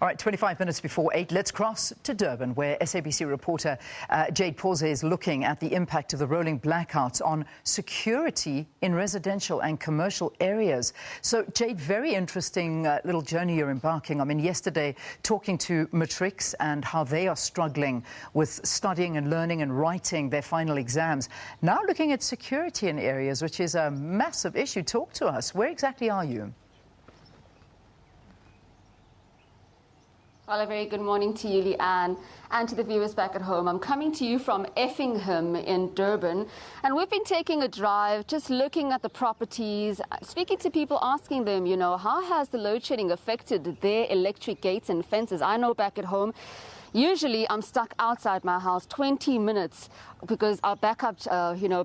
All right, 25 minutes before 8, let's cross to Durban, where SABC reporter Jayed Paulse is looking at the impact of the rolling blackouts on security in residential and commercial areas. So, Jayed, very interesting little journey you're embarking. I mean, yesterday, talking to matrics and how they are struggling with studying and learning and writing their final exams. Now looking at security in areas, which is a massive issue. Talk to us. Where exactly are you? Well, a very good morning to you, Leanne, and to the viewers back at home. I'm coming to you from Effingham in Durban, and we've been taking a drive, just looking at the properties, speaking to people, asking them, you know, how has the load shedding affected their electric gates and fences? I know back at home, usually I'm stuck outside my house 20 minutes because our backup,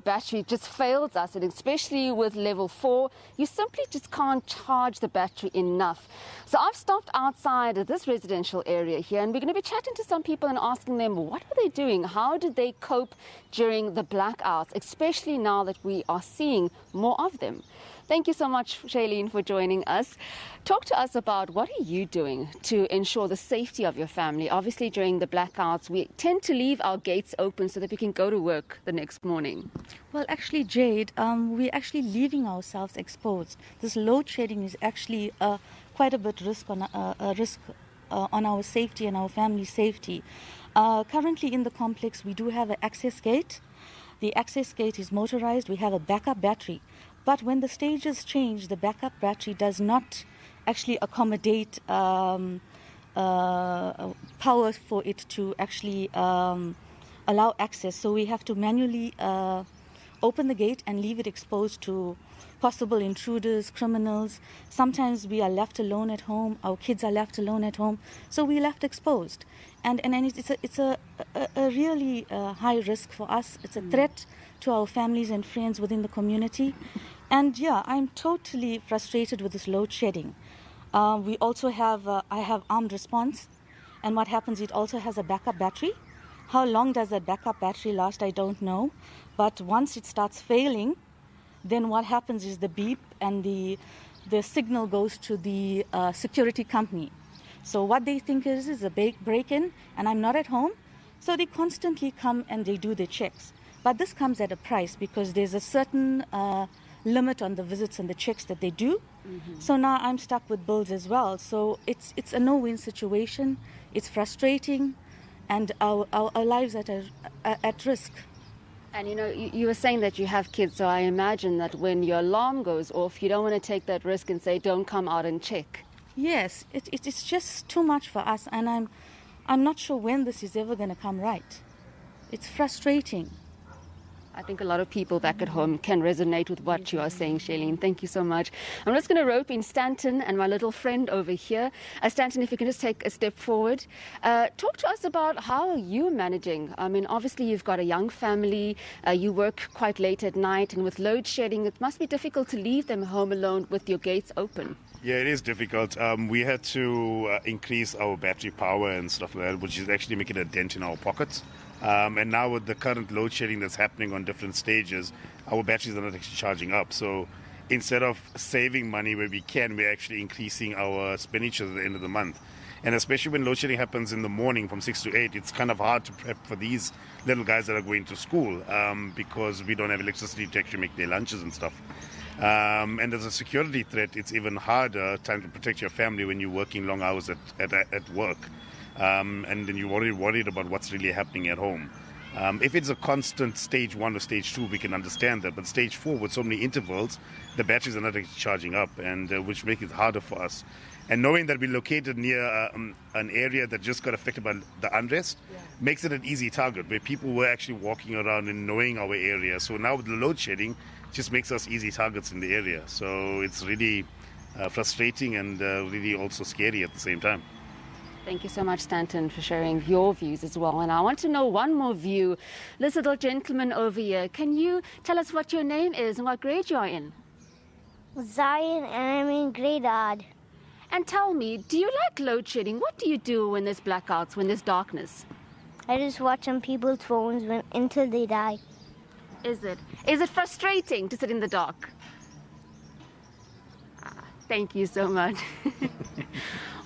battery just fails us. And especially with level 4, you simply just can't charge the battery enough. So I've stopped outside of this residential area here, and we're going to be chatting to some people and asking them, what are they doing? How did they cope during the blackouts, especially now that we are seeing more of them? Thank you so much, Shailene, for joining us. Talk to us about what are you doing to ensure the safety of your family? Obviously, during the blackouts, we tend to leave our gates open so that we can go to work the next morning. Well, actually, Jayed, we're actually leaving ourselves exposed. This load shedding is actually quite a bit risk on our safety and our family safety. Currently in the complex, we do have an access gate. The access gate is motorized. We have a backup battery. But when the stages change, the backup battery does not actually accommodate power for it to actually allow access. So we have to manually open the gate and leave it exposed to possible intruders, criminals. Sometimes we are left alone at home. Our kids are left alone at home. So we're left exposed. And it's a really high risk for us. It's a threat to our families and friends within the community. And yeah, I'm totally frustrated with this load shedding. We also have, I have armed response. And what happens, it also has a backup battery. How long does that backup battery last, I don't know. But once it starts failing, then what happens is the beep and the signal goes to the security company. So what they think is a break-in, and I'm not at home. So they constantly come and they do the checks. But this comes at a price because there's a certain limit on the visits and the checks that they do. Mm-hmm. So now I'm stuck with bills as well. So it's a no-win situation. It's frustrating, and our lives are at risk. And you know, you were saying that you have kids, so I imagine that when your alarm goes off, you don't want to take that risk and say, don't come out and check. Yes, it's just too much for us, and I'm not sure when this is ever going to come right. It's frustrating. I think a lot of people back at home can resonate with what you are saying, Shailene. Thank you so much. I'm just going to rope in Stanton and my little friend over here. Stanton, if you can just take a step forward. Talk to us about how you're managing. I mean, obviously you've got a young family. You work quite late at night, and with load shedding, it must be difficult to leave them home alone with your gates open. Yeah, it is difficult. We had to increase our battery power and stuff like that, which is actually making a dent in our pockets. And now with the current load shedding that's happening on different stages, our batteries are not actually charging up. So instead of saving money where we can, we're actually increasing our expenditures at the end of the month. And especially when load shedding happens in the morning from 6 to 8, it's kind of hard to prep for these little guys that are going to school because we don't have electricity to actually make their lunches and stuff. And as a security threat, it's even harder trying to protect your family when you're working long hours at work. And then you're worried about what's really happening at home. If it's a constant stage 1 or stage 2, we can understand that. But stage 4, with so many intervals, the batteries are not actually charging up, and which makes it harder for us. And knowing that we're located near an area that just got affected by the unrest makes it an easy target, where people were actually walking around and knowing our area. So now with the load shedding, it just makes us easy targets in the area. So it's really frustrating and really also scary at the same time. Thank you so much, Stanton, for sharing your views as well. And I want to know one more view. This little gentleman over here, can you tell us what your name is and what grade you are in? Zion, and I'm in grade odd. And tell me, do you like load shedding? What do you do when there's blackouts, when there's darkness? I just watch on people's phones until they die. Is it? Is it frustrating to sit in the dark? Thank you so much.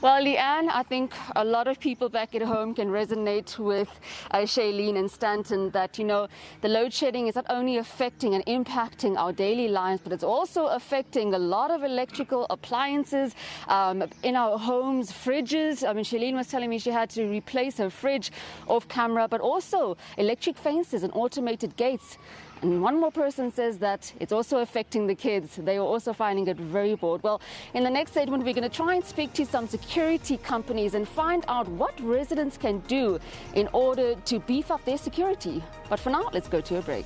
Well, Leanne, I think a lot of people back at home can resonate with Shailene and Stanton that, the load shedding is not only affecting and impacting our daily lives, but it's also affecting a lot of electrical appliances in our homes, fridges. I mean, Shailene was telling me she had to replace her fridge off camera, but also electric fences and automated gates. And one more person says that it's also affecting the kids. They are also finding it very bored. Well, in the next segment, we're going to try and speak to some security companies and find out what residents can do in order to beef up their security. But for now, let's go to a break.